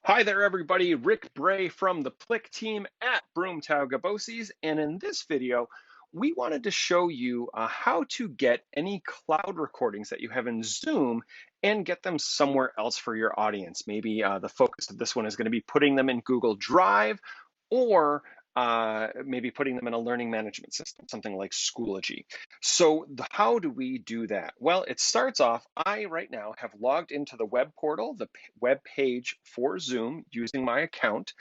Hi there, everybody. Rick Bray from the Plick team at Broomtown Gabosies. And in this video, we wanted to show you how to get any cloud recordings that you have in Zoom and get them somewhere else for your audience. Maybe the focus of this one is going to be putting them in Google Drive or maybe putting them in a learning management system, something like Schoology. So how do we do that? Well, it starts off, I right now have logged into the web portal, the web page for Zoom using my account,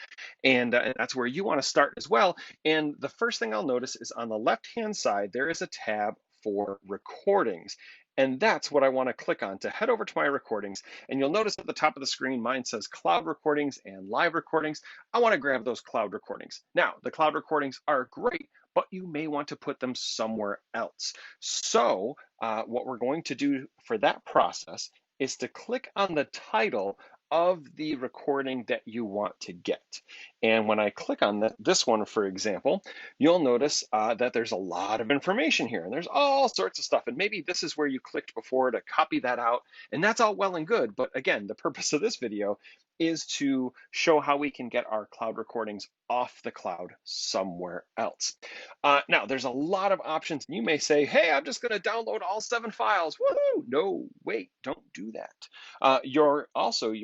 and that's where you want to start as well. And the first thing I'll notice is on the left-hand side, there is a tab for recordings. And that's what I want to click on to head over to my recordings. And you'll notice at the top of the screen, mine says cloud recordings and live recordings. I want to grab those cloud recordings. Now, the cloud recordings are great, but you may want to put them somewhere else. So what we're going to do for that process is to click on the title of the recording that you want to get. And when I click on this one, for example, you'll notice that there's a lot of information here and there's all sorts of stuff. And maybe this is where you clicked before to copy that out. And that's all well and good. But again, the purpose of this video is to show how we can get our cloud recordings off the cloud somewhere else. Now, there's a lot of options. You may say, hey, I'm just going to download all 7 files. Woohoo! No, wait, don't do that. Your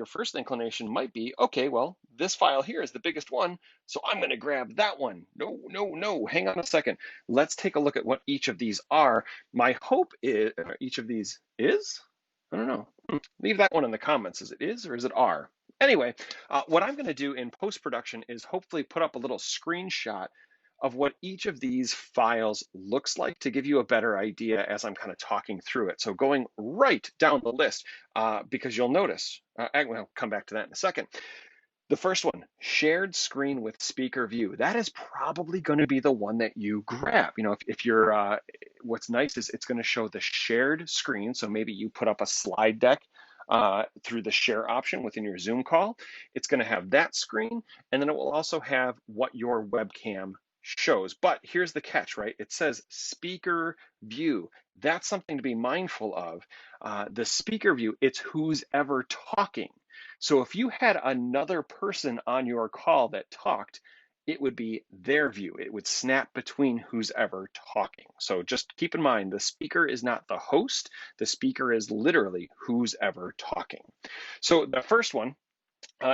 first inclination might be, okay, well, this file here is the biggest one, so I'm going to grab that one. No, no, no, hang on a second. Let's take a look at what each of these are. My hope is, each of these is? I don't know. Leave that one in the comments. Is it is or is it are? Anyway, what I'm going to do in post-production is hopefully put up a little screenshot of what each of these files looks like to give you a better idea as I'm kind of talking through it. So going right down the list, because you'll notice, I'll come back to that in a second. The first one, shared screen with speaker view. That is probably going to be the one that you grab. You know, if you're, what's nice is it's going to show the shared screen. So maybe you put up a slide deck through the share option within your Zoom call. It's going to have that screen, and then it will also have what your webcam shows. But here's the catch, right? It says speaker view. That's something to be mindful of. The speaker view, it's who's ever talking. So if you had another person on your call that talked, it would be their view. It would snap between who's ever talking. So just keep in mind, the speaker is not the host. The speaker is literally who's ever talking. So the first one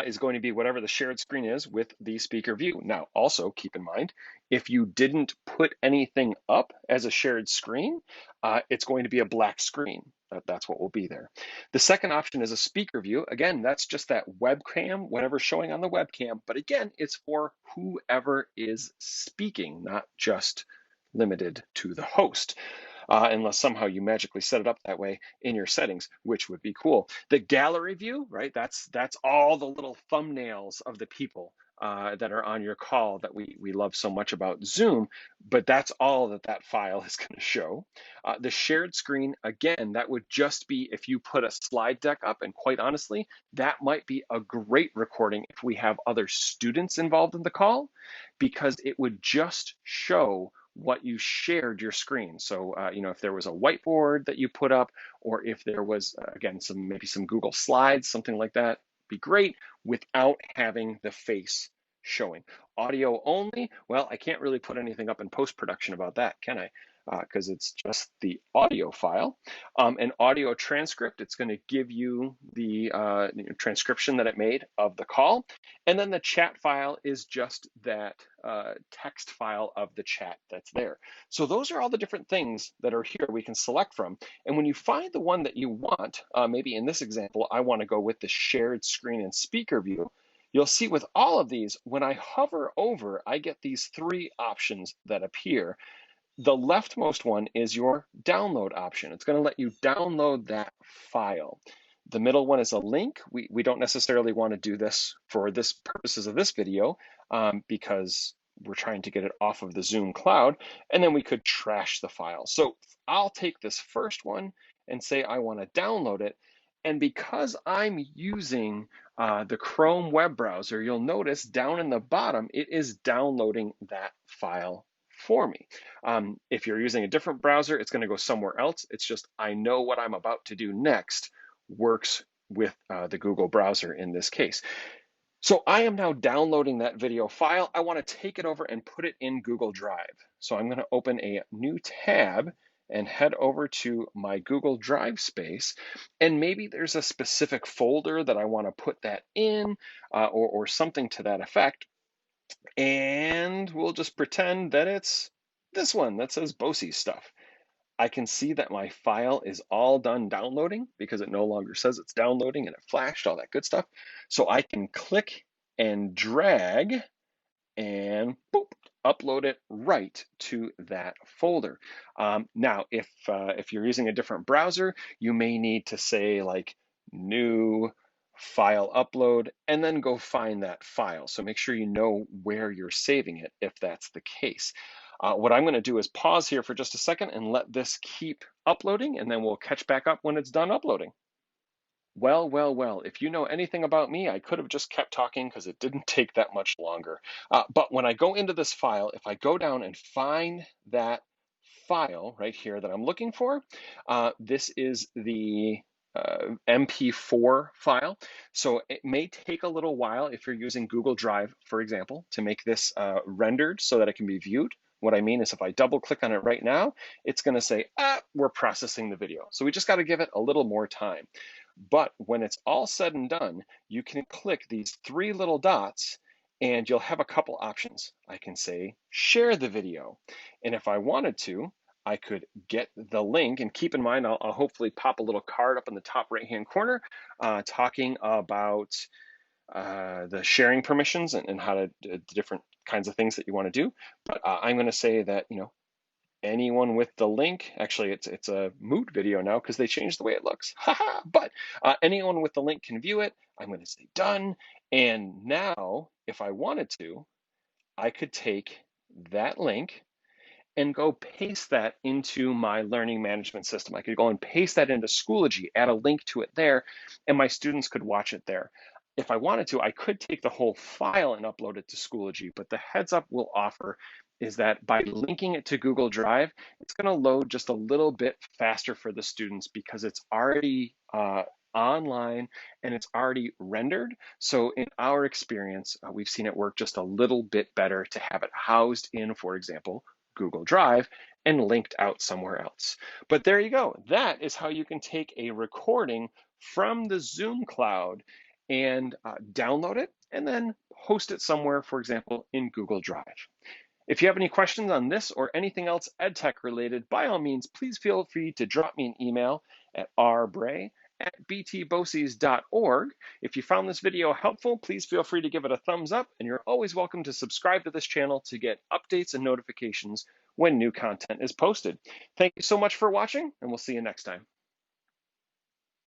is going to be whatever the shared screen is with the speaker view. Now, also keep in mind, if you didn't put anything up as a shared screen, it's going to be a black screen. That's what will be there. The second option is a speaker view. Again, that's just that webcam, whatever's showing on the webcam. But again, it's for whoever is speaking, not just limited to the host. Unless somehow you magically set it up that way in your settings, which would be cool. The gallery view, right? That's all the little thumbnails of the people that are on your call that we love so much about Zoom, but that's all that file is going to show. The shared screen, again, that would just be if you put a slide deck up, and quite honestly, that might be a great recording if we have other students involved in the call, because it would just show what you shared your screen. So, you know, if there was a whiteboard that you put up, or if there was, again, maybe some Google Slides, something like that, be great without having the face showing. Audio only, well, I can't really put anything up in post-production about that, can I? Because it's just the audio file. An audio transcript, it's going to give you the transcription that it made of the call. And then the chat file is just that text file of the chat that's there. So those are all the different things that are here we can select from. And when you find the one that you want, maybe in this example, I want to go with the shared screen and speaker view. You'll see with all of these, when I hover over, I get these 3 options that appear. The leftmost one is your download option. It's going to let you download that file. The middle one is a link. We don't necessarily want to do this for this purposes of this video because we're trying to get it off of the Zoom cloud, and then we could trash the file. So I'll take this first one and say I want to download it. And because I'm using the Chrome web browser, you'll notice down in the bottom, it is downloading that file for me. If you're using a different browser, it's going to go somewhere else. It's just I know what I'm about to do next works with the Google browser in this case. So I am now downloading that video file. I want to take it over and put it in Google Drive. So I'm going to open a new tab and head over to my Google Drive space. And maybe there's a specific folder that I want to put that in or something to that effect. And we'll just pretend that it's this one that says BOCES stuff. I can see that my file is all done downloading because it no longer says it's downloading and it flashed, all that good stuff. So I can click and drag and boop, upload it right to that folder. Now, if you're using a different browser, you may need to say like new file upload and then go find that file. So make sure you know where you're saving it if that's the case. What I'm going to do is pause here for just a second and let this keep uploading, and then we'll catch back up when it's done uploading. Well, if you know anything about me, I could have just kept talking because it didn't take that much longer. But when I go into this file, if I go down and find that file right here that I'm looking for, this is the MP4 file. So it may take a little while if you're using Google Drive, for example, to make this rendered so that it can be viewed. What I mean is if I double click on it right now, it's going to say, we're processing the video. So we just got to give it a little more time. But when it's all said and done, you can click these three little dots and you'll have a couple options. I can say share the video. And if I wanted to, I could get the link, and keep in mind, I'll hopefully pop a little card up in the top right-hand corner talking about the sharing permissions and how to the different kinds of things that you want to do. But I'm going to say that, anyone with the link, actually it's a mood video now because they changed the way it looks, but anyone with the link can view it. I'm going to say done. And now if I wanted to, I could take that link and go paste that into my learning management system. I could go and paste that into Schoology, add a link to it there, and my students could watch it there. If I wanted to, I could take the whole file and upload it to Schoology, but the heads up we'll offer is that by linking it to Google Drive, it's going to load just a little bit faster for the students because it's already online and it's already rendered. So in our experience, we've seen it work just a little bit better to have it housed in, for example, Google Drive and linked out somewhere else. But there you go. That is how you can take a recording from the Zoom cloud and download it and then host it somewhere, for example, in Google Drive. If you have any questions on this or anything else EdTech related, by all means, please feel free to drop me an email at rbray@btboces.org. If you found this video helpful, please feel free to give it a thumbs up, and you're always welcome to subscribe to this channel to get updates and notifications when new content is posted. Thank you so much for watching, and we'll see you next time.